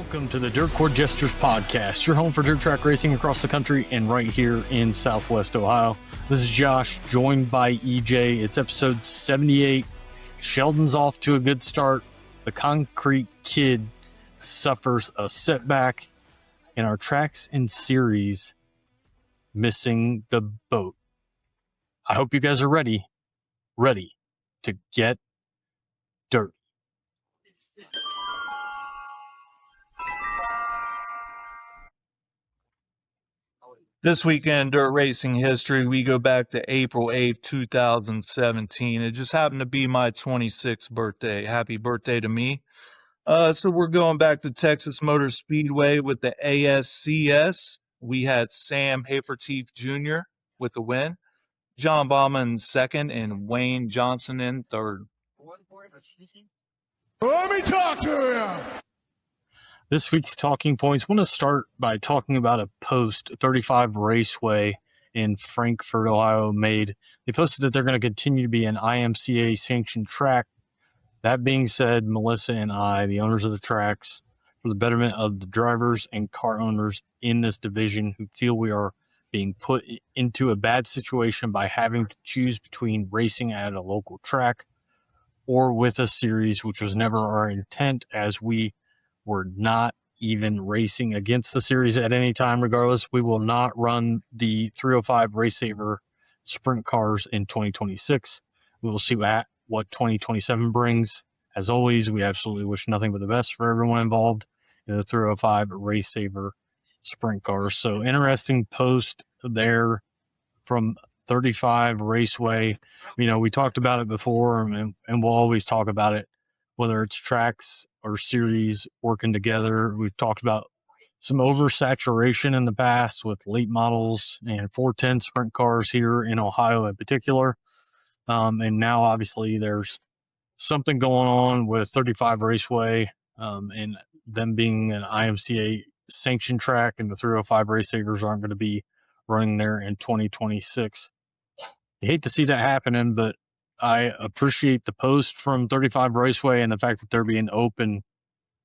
Welcome to the Dirt Court Jesters podcast, your home for dirt track racing across the country and right here in Southwest Ohio. This is Josh, joined by EJ. It's episode 78. Sheldon's off to a good start. The Concrete Kid suffers a setback, and our tracks in series missing the boat. I hope you guys are ready to get dirty. This weekend, dirt racing history, we go back to April 8th, 2017. It just happened to be my 26th birthday. Happy birthday to me. So we're going back to Texas Motor Speedway with the ASCS. We had Sam Haferteeth Jr. with the win, John Bauman in second, and Wayne Johnson in third. Let me talk to you. This week's talking points. I want to start by talking about a post 35 Raceway in Frankfort, Ohio made. They posted that they're going to continue to be an IMCA sanctioned track. That being said, Melissa and I, the owners of the tracks, for the betterment of the drivers and car owners in this division who feel we are being put into a bad situation by having to choose between racing at a local track or with a series, which was never our intent, as we were not even racing against the series at any time. Regardless, we will not run the 305 RaceSaver Sprint cars in 2026. We will see what 2027 brings. As always, we absolutely wish nothing but the best for everyone involved in the 305 RaceSaver Sprint cars. So interesting post there from 35 Raceway. You know, we talked about it before, and we'll always talk about it, whether it's tracks or series working together. We've talked about some oversaturation in the past with late models and 410 sprint cars here in Ohio in particular. And now obviously there's something going on with 35 Raceway and them being an IMCA sanctioned track, and the 305 RaceSavers aren't going to be running there in 2026. I hate to see that happening, but I appreciate the post from 35 Raceway and the fact that they're being open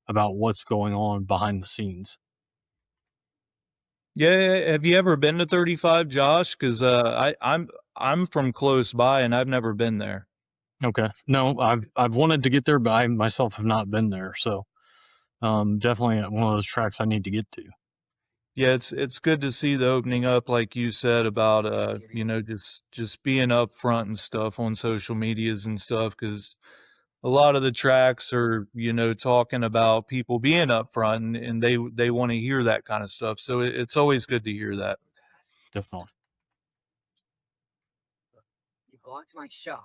about what's going on behind the scenes. Yeah, have you ever been to 35, Josh? Because I'm from close by and I've never been there. Okay, no, I've wanted to get there, but I myself have not been there. So definitely one of those tracks I need to get to. Yeah, it's good to see the opening up, like you said, about just being up front and stuff on social medias and stuff, because a lot of the tracks are talking about people being up front, and they want to hear that kind of stuff. So it's always good to hear that. Definitely. You blocked my shot.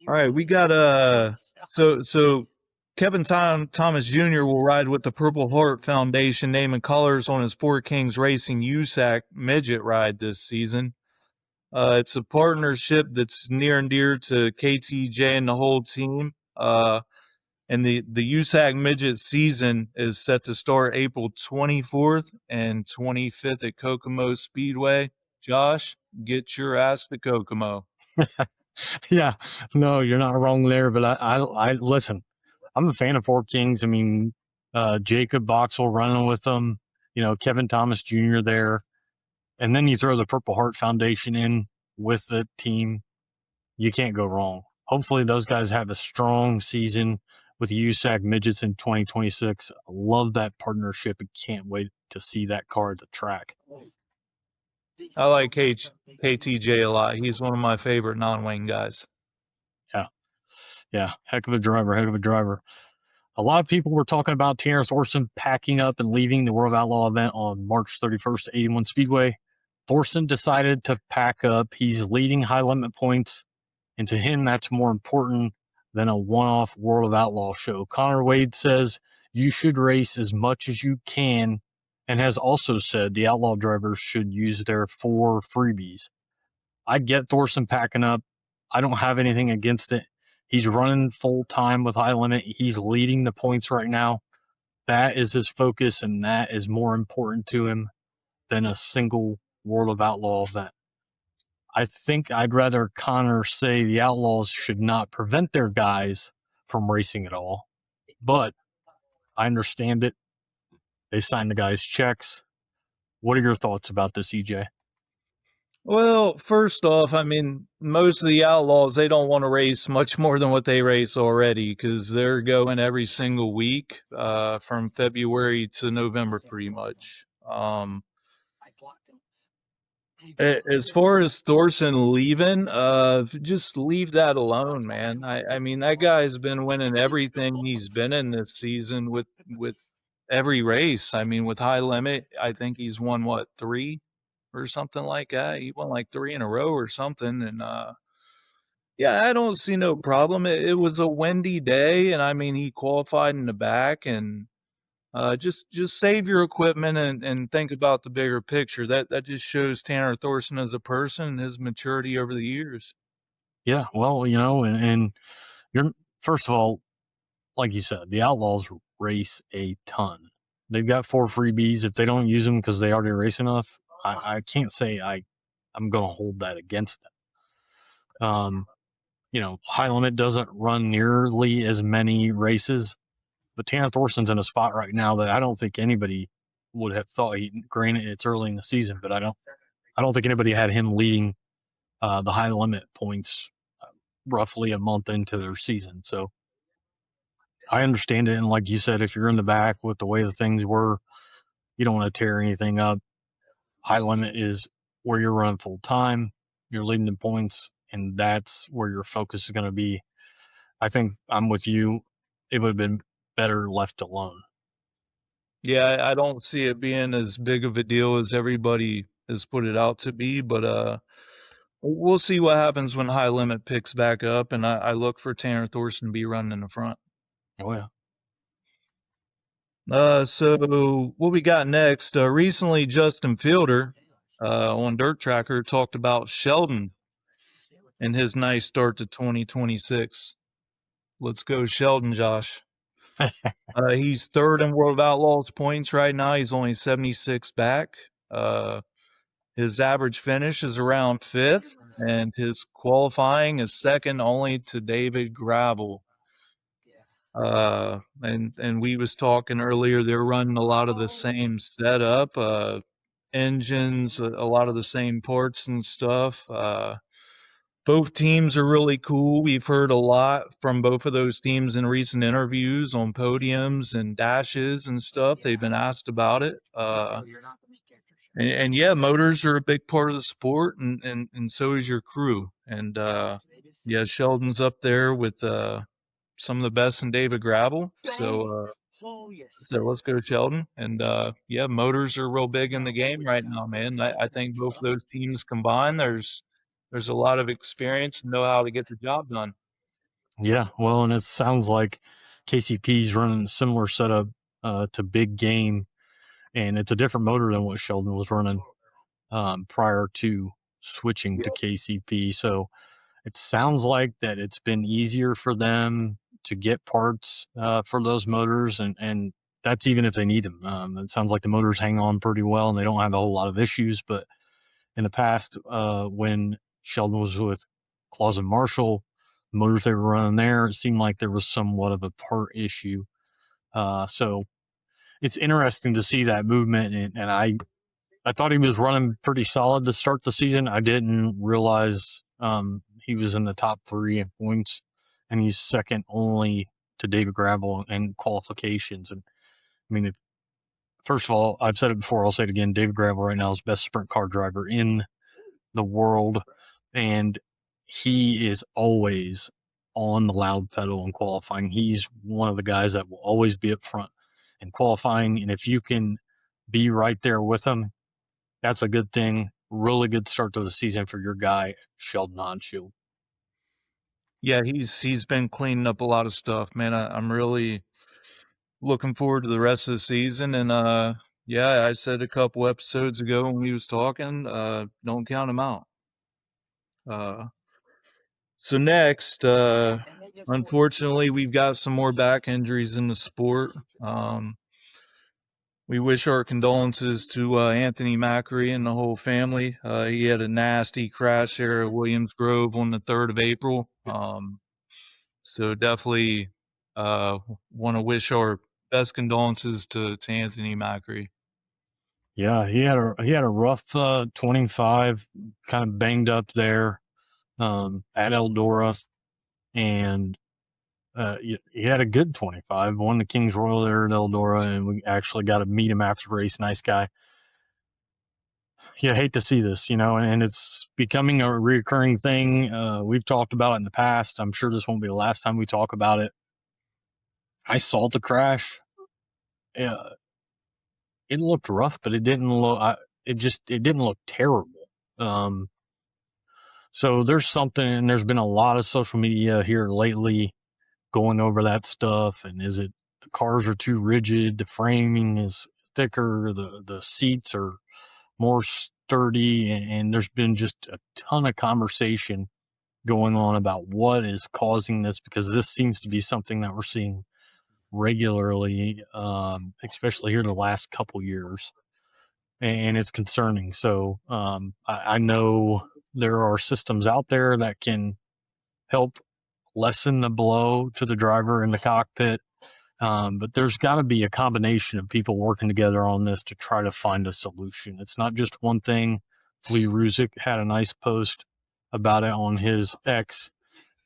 All right, we got so Kevin Thomas Jr. will ride with the Purple Heart Foundation name and colors on his Four Kings Racing USAC midget ride this season. It's a partnership that's near and dear to KTJ and the whole team. And the USAC midget season is set to start April 24th and 25th at Kokomo Speedway. Josh, get your ass to Kokomo. Yeah, no, you're not wrong there, but I listen. I'm a fan of Four Kings. I mean, Jacob Boxell running with them, Kevin Thomas Jr. there. And then you throw the Purple Heart Foundation in with the team. You can't go wrong. Hopefully those guys have a strong season with the USAC midgets in 2026. I love that partnership and can't wait to see that car at the track. I like KTJ a lot. He's one of my favorite non-wing guys. Yeah, heck of a driver. A lot of people were talking about Tanner Thorson packing up and leaving the World of Outlaw event on March 31st at 81 Speedway. Thorson decided to pack up. He's leading high limit points, and to him, that's more important than a one-off World of Outlaw show. Connor Wade says you should race as much as you can, and has also said the Outlaw drivers should use their 4 freebies. I get Thorson packing up. I don't have anything against it. He's running full-time with high limit. He's leading the points right now. That is his focus, and that is more important to him than a single World of Outlaw event. I think I'd rather Connor say the Outlaws should not prevent their guys from racing at all, but I understand it. They signed the guys' checks. What are your thoughts about this, EJ? Well, first off, I mean, most of the Outlaws, they don't want to race much more than what they race already because they're going every single week from February to November, pretty much. As far as Thorson leaving, just leave that alone, man. I mean, that guy's been winning everything he's been in this season with every race. I mean, with High Limit, I think he's won, what, 3 or something like that? He won like 3 in a row or something. And yeah, I don't see no problem. It was a windy day, and I mean, he qualified in the back, and just save your equipment and think about the bigger picture. That just shows Tanner Thorson as a person and his maturity over the years. Yeah, well, and you're first of all, like you said, the Outlaws race a ton. They've got 4 freebies. If they don't use them because they already race enough, I can't say I'm going to hold that against them. High Limit doesn't run nearly as many races, but Tanner Thorson's in a spot right now that I don't think anybody would have thought. Granted, it's early in the season, but I don't think anybody had him leading the High Limit points roughly a month into their season. So I understand it. And like you said, if you're in the back with the way the things were, you don't want to tear anything up. High Limit is where you're running full time. You're leading in points, and that's where your focus is going to be. I think I'm with you. It would have been better left alone. Yeah, I don't see it being as big of a deal as everybody has put it out to be, but we'll see what happens when High Limit picks back up, and I look for Tanner Thorson to be running in the front. Oh, yeah. So what we got next? Recently, Justin Fielder on Dirt Tracker talked about Sheldon and his nice start to 2026. Let's go, Sheldon, Josh. He's third in World of Outlaws points right now. He's only 76 back. His average finish is around 5th, and his qualifying is second only to David Gravel. And we was talking earlier, they're running a lot of the same setup, engines, a lot of the same parts and stuff. Both teams are really cool. We've heard a lot from both of those teams in recent interviews on podiums and dashes and stuff. They've been asked about it. And yeah, motors are a big part of the sport, and so is your crew. And yeah, Sheldon's up there with some of the best in David Gravel. So let's go, Sheldon. And yeah, motors are real big in the game right now, man. I think both of those teams combined, there's a lot of experience and know how to get the job done. Yeah, well, and it sounds like KCP's running a similar setup to Big Game, and it's a different motor than what Sheldon was running prior to switching to KCP. So it sounds like that it's been easier for them to get parts for those motors, and that's even if they need them. It sounds like the motors hang on pretty well, and they don't have a whole lot of issues. But in the past, when Sheldon was with Claus and Marshall, the motors they were running there, it seemed like there was somewhat of a part issue. So it's interesting to see that movement, and I thought he was running pretty solid to start the season. I didn't realize he was in the top 3 in points, and he's second only to David Gravel in qualifications. And I mean, first of all, I've said it before, I'll say it again, David Gravel right now is best sprint car driver in the world, and he is always on the loud pedal in qualifying. He's one of the guys that will always be up front in qualifying, and if you can be right there with him, that's a good thing. Really good start to the season for your guy, Sheldon Hottenschild. Yeah, he's been cleaning up a lot of stuff, man. I'm really looking forward to the rest of the season. And yeah, I said a couple episodes ago when we was talking, don't count him out. So next, unfortunately, we've got some more back injuries in the sport. We wish our condolences to Anthony Macri and the whole family. He had a nasty crash there at Williams Grove on the 3rd of April. So definitely want to wish our best condolences to Anthony Macri. Yeah, he had a rough 25, kind of banged up there at Eldora, and he had a good 25. Won the King's Royal there at Eldora, and we actually got to meet him after the race. Nice guy. You hate to see this, and it's becoming a reoccurring thing. We've talked about it in the past. I'm sure this won't be the last time we talk about it. I saw the crash. It looked rough, but it didn't look. It didn't look terrible. So there's something, and there's been a lot of social media here lately going over that stuff. And is it the cars are too rigid, the framing is thicker, the seats are more sturdy, and there's been just a ton of conversation going on about what is causing this, because this seems to be something that we're seeing regularly, especially here the last couple years, and it's concerning. So I know there are systems out there that can help lessen the blow to the driver in the cockpit, but there's got to be a combination of people working together on this to try to find a solution. It's not just one thing. Lee Ruzick had a nice post about it on his X,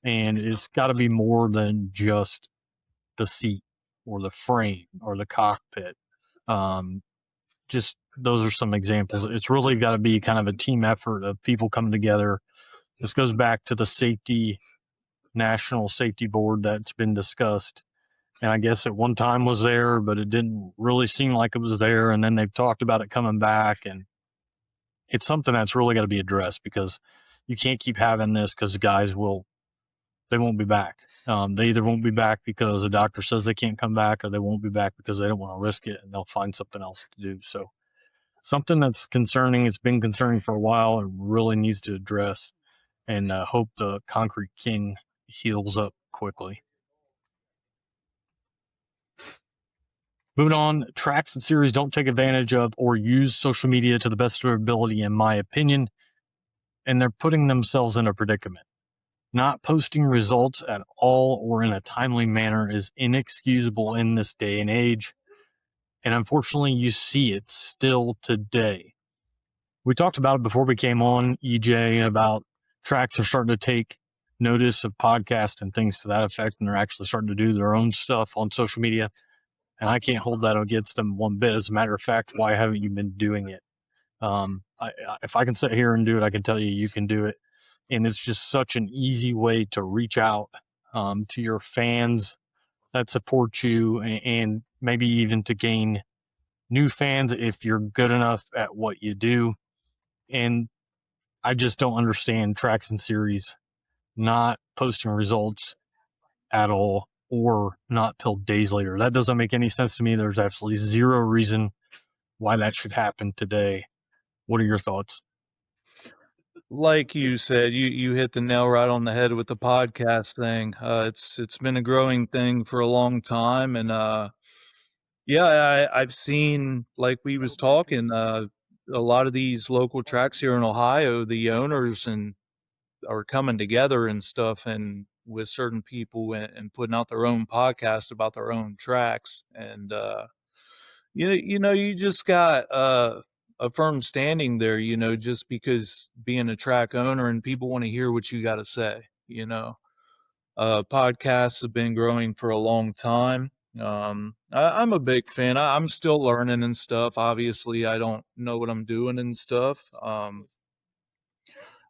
and it's got to be more than just the seat or the frame or the cockpit. Just those are some examples. It's really got to be kind of a team effort of people coming together. This goes back to the National Safety Board that's been discussed. And I guess at one time was there, but it didn't really seem like it was there. And then they've talked about it coming back. And it's something that's really got to be addressed, because you can't keep having this, because guys they won't be back. They either won't be back because the doctor says they can't come back, or they won't be back because they don't want to risk it, and they'll find something else to do. So something that's concerning. It's been concerning for a while and really needs to address, and hope the Concrete King heals up quickly. Moving on, tracks and series don't take advantage of or use social media to the best of their ability, in my opinion, and they're putting themselves in a predicament. Not posting results at all or in a timely manner is inexcusable in this day and age, and unfortunately you see it still today. We talked about it before we came on, EJ, about tracks are starting to take notice of podcasts and things to that effect, and they're actually starting to do their own stuff on social media, and I can't hold that against them one bit. As a matter of fact, why haven't you been doing it? If I can sit here and do it, I can tell you can do it. And it's just such an easy way to reach out to your fans that support you, and maybe even to gain new fans if you're good enough at what you do. And I just don't understand tracks and series not posting results at all, or not till days later. That doesn't make any sense to me. There's absolutely zero reason why that should happen today. What are your thoughts? Like you said, you hit the nail right on the head with the podcast thing. It's been a growing thing for a long time, and I've seen, like we was talking, a lot of these local tracks here in Ohio, the owners and are coming together and stuff, and with certain people and putting out their own podcast about their own tracks, and you just got a firm standing there, just because being a track owner and people want to hear what you got to say. Podcasts have been growing for a long time. I'm a big fan. I'm still learning and stuff. Obviously, I don't know what I'm doing and stuff.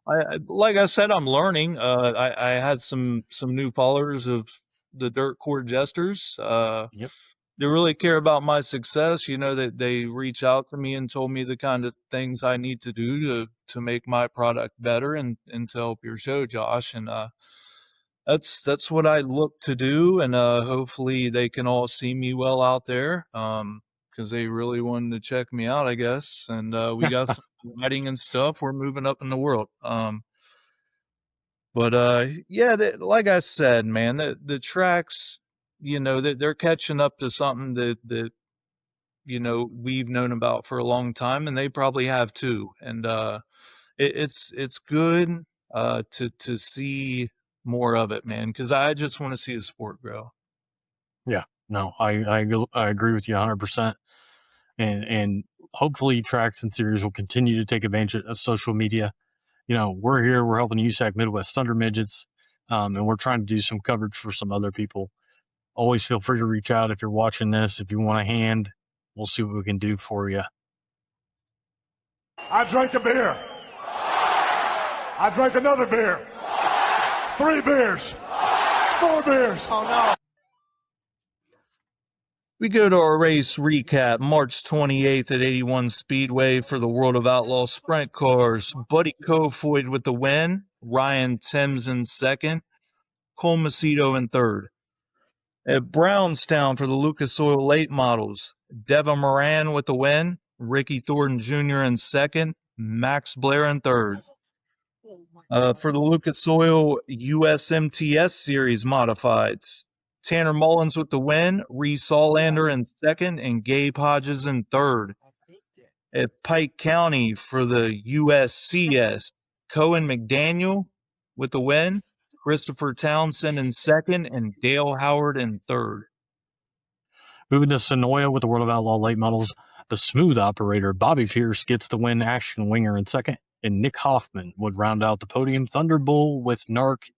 Like I said, I'm learning. I had some new followers of the Dirt Court Jesters. Yep. They really care about my success. That they reach out to me and told me the kind of things I need to do to make my product better and to help your show, Josh. And that's what I look to do. And hopefully they can all see me well out there, because they really wanted to check me out, I guess. And we got some writing and stuff. We're moving up in the world. Like I said, man, the tracks, they're catching up to something that we've known about for a long time, and they probably have too. And it's good to see more of it, man, because I just want to see the sport grow. Yeah, No, I agree with you 100%. And hopefully tracks and series will continue to take advantage of social media. We're here, we're helping USAC Midwest Thunder Midgets, and we're trying to do some coverage for some other people. Always feel free to reach out if you're watching this. If you want a hand, we'll see what we can do for you. I drank a beer. I drank another beer. 3 beers. 4 beers. Oh, no. We go to our race recap. March 28th at 81 Speedway for the World of Outlaws Sprint Cars. Buddy Kofoid with the win. Ryan Timms in second. Cole Macedo in third. At Brownstown for the Lucas Oil Late Models. Devin Moran with the win. Ricky Thornton Jr. in second. Max Blair in third. For the Lucas Oil USMTS Series Modifieds. Tanner Mullins with the win, Reese Allander in second, and Gabe Hodges in third. At Pike County for the USCS, Cohen McDaniel with the win, Christopher Townsend in second, and Dale Howard in third. Moving to Sonoya with the World of Outlaw Late Models, the smooth operator Bobby Pierce gets the win, Ashton Winger in second, and Nick Hoffman would round out the podium. Thunderbull with Narc,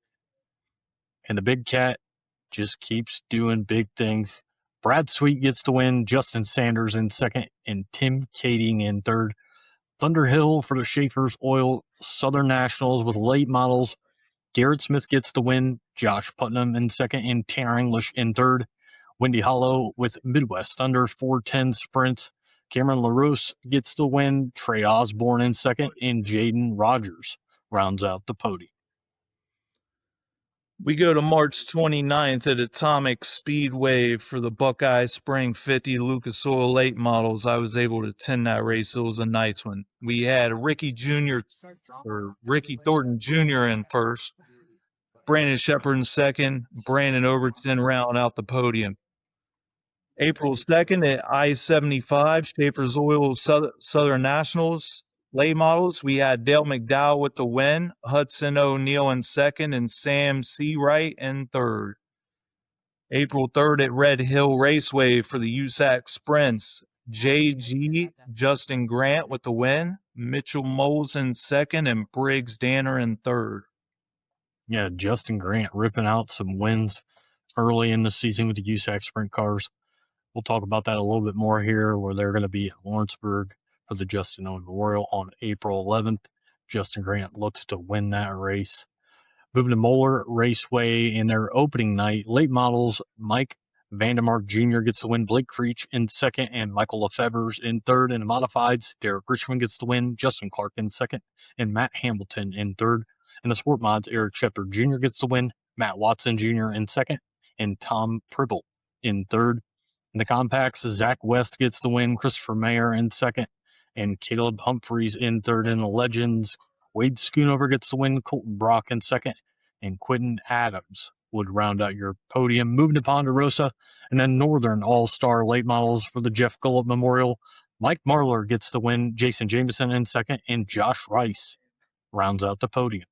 and the Big Cat just keeps doing big things. Brad Sweet gets the win, Justin Sanders in second, and Tim Kading in third. Thunderhill for the Schaefer's Oil Southern Nationals with late models. Garrett Smith gets the win, Josh Putnam in second, and Tanner English in third. Windy Hollow with Midwest Thunder 410 Sprints. Cameron LaRose gets the win, Trey Osborne in second, and Jaden Rogers rounds out the podium. We go to March 29th at Atomic Speedway for the Buckeye Spring 50 Lucas Oil Late Models. I was able to attend that race. It was a nice one. We had Ricky Thornton Jr. in first, Brandon Shepard in second, Brandon Overton round out the podium. April 2nd at I-75 Schaefer's Oil Southern Nationals Late Models, we had Dale McDowell with the win, Hudson O'Neill in second, and Sam Seawright in third. April 3rd at Red Hill Raceway for the USAC Sprints, JG Justin Grant with the win, Mitchell Moles in second, and Briggs Danner in third. Yeah, Justin Grant ripping out some wins early in the season with the USAC Sprint cars. We'll talk about that a little bit more here, where they're going to be at Lawrenceburg for the Justin Owen Memorial on April 11th. Justin Grant looks to win that race. Moving to Moeller Raceway in their opening night, late models, Mike Vandermark Jr. gets the win, Blake Creech in second, and Michael Lefebvre's in third. In the modifieds, Derek Richmond gets the win, Justin Clark in second, and Matt Hamilton in third. In the sport mods, Eric Shepard Jr. gets the win, Matt Watson Jr. in second, and Tom Pribble in third. In the compacts, Zach West gets the win, Christopher Mayer in second, and Caleb Humphreys in third. In the legends, Wade Schoonover gets the win, Colton Brock in second, and Quentin Adams would round out your podium. Moving to Ponderosa, and then Northern All-Star Late Models for the Jeff Gullett Memorial. Mike Marlar gets the win, Jason Jameson in second, and Josh Rice rounds out the podium.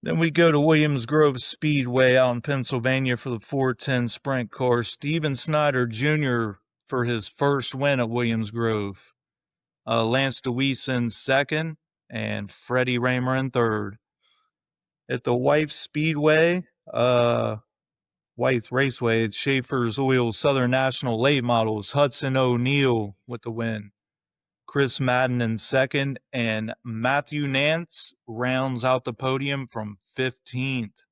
Then we go to Williams Grove Speedway out in Pennsylvania for the 410 Sprint car. Steven Snyder Jr. for his first win at Williams Grove. Lance DeWeese in second, and Freddie Raymer in third. At the Wythe Speedway, Wythe Raceway, it's Schaefer's Oil Southern National Late Models. Hudson O'Neill with the win. Chris Madden in second, and Matthew Nance rounds out the podium from 15th.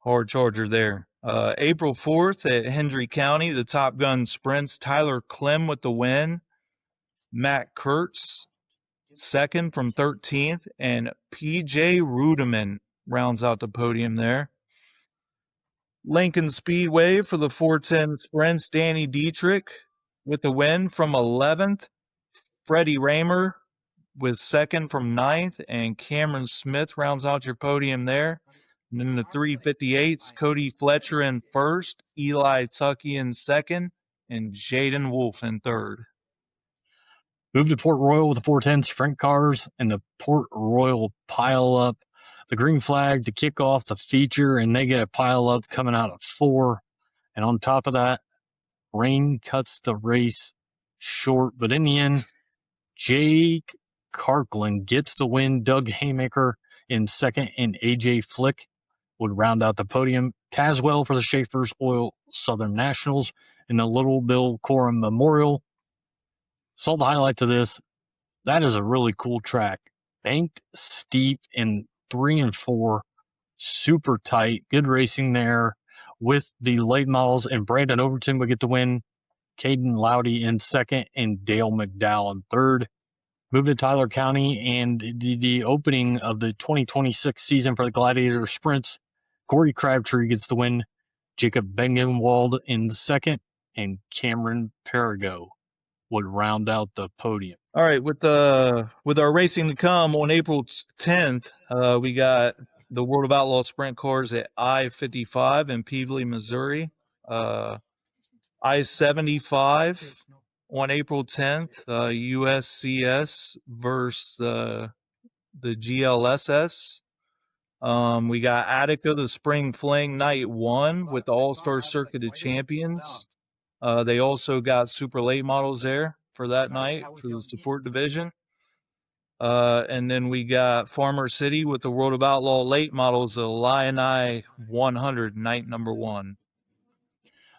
Hard charger there. April 4th at Hendry County, the Top Gun Sprints, Tyler Clem with the win, Matt Kurtz second from 13th, and PJ Rudeman rounds out the podium there. Lincoln Speedway for the 410 Sprints, Danny Dietrich with the win from 11th. Freddie Raymer was second from 9th, and Cameron Smith rounds out your podium there. And then the 358s, Cody Fletcher in first, Eli Tuckey in second, and Jaden Wolf in third. Move to Port Royal with the 410 Sprint cars and the Port Royal pile up. the green flag to kick off the feature, and they get a pile up coming out of 4. And on top of that, rain cuts the race short. But in the end, Jake Karkland gets the win. Doug Haymaker in second, and AJ Flick would round out the podium. Tazwell for the Schaefer's Oil Southern Nationals in the Little Bill Corum Memorial. Saw the highlights of this. That is a really cool track. Banked, steep, in 3 and 4. Super tight. Good racing there with the late models, and Brandon Overton would get the win. Caden Loudy in second, and Dale McDowell in third. Moved to Tyler County, and the opening of the 2026 season for the Gladiator Sprints. Corey Crabtree gets the win. Jacob Bengenwald in second, and Cameron Perigo would round out the podium. All right, with our racing to come on April 10th, we got the World of Outlaws sprint cars at I-55 in Peevely, Missouri. I-75 on April 10th, USCS versus the GLSS. We got Attica, the Spring Fling Night 1 with the All-Star Circuit of Champions. They also got super late models there for that night for the support division. And then we got Farmer City with the World of Outlaw late models, the Lion 100 night number 1.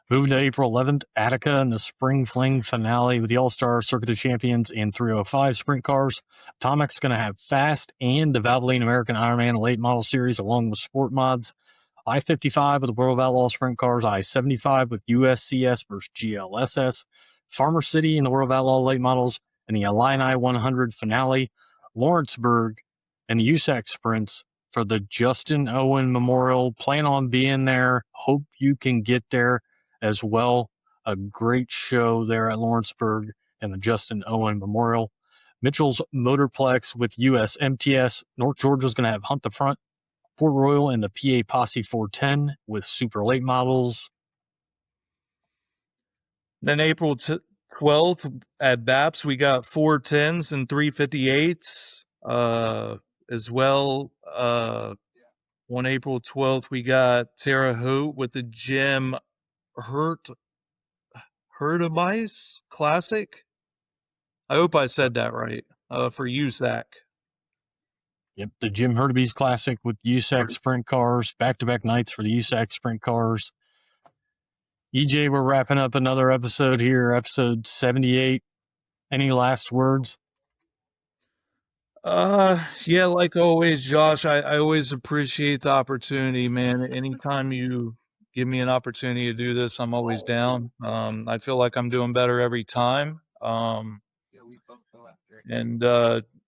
Moving to April 11th, Attica and the Spring Fling finale with the All-Star Circuit of Champions and 305 sprint cars. Atomic's going to have Fast and the Valvoline American Ironman late model series along with sport mods. I-55 with the World of Outlaws sprint cars. I-75 with USCS versus GLSS. Farmer City and the World of Outlaw late models, and the Illini 100 finale. Lawrenceburg and the USAC sprints for the Justin Owen Memorial. Plan on being there. Hope you can get there as well. A great show there at Lawrenceburg and the Justin Owen Memorial. Mitchell's Motorplex with US MTS. North Georgia's going to have Hunt the Front. Fort Royal and the PA Posse 410 with super late models. Then April 12th at BAPS, we got 410s and 358s as well. On April 12th, we got Terre Haute with the Jim Hurtubise Classic. I hope I said that right, for USAC. Yep, the Jim Hurtubise Classic with USAC sprint cars, back-to-back nights for the USAC sprint cars. EJ, we're wrapping up another episode here, episode 78. Any last words? Yeah, like always, Josh, I always appreciate the opportunity, man. Anytime you give me an opportunity to do this, I'm always down. I feel like I'm doing better every time.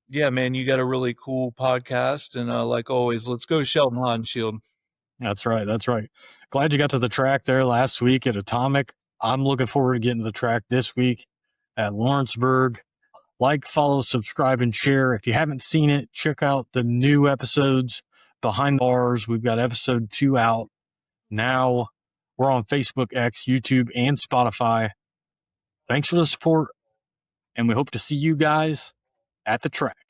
Yeah, man, you got a really cool podcast, and like always, let's go Sheldon Hottenshield. That's right. That's right. Glad you got to the track there last week at Atomic. I'm looking forward to getting to the track this week at Lawrenceburg. Like, follow, subscribe, and share. If you haven't seen it, check out the new episodes behind bars. We've got episode 2 out now. We're on Facebook, X, YouTube, and Spotify. Thanks for the support, and we hope to see you guys at the track.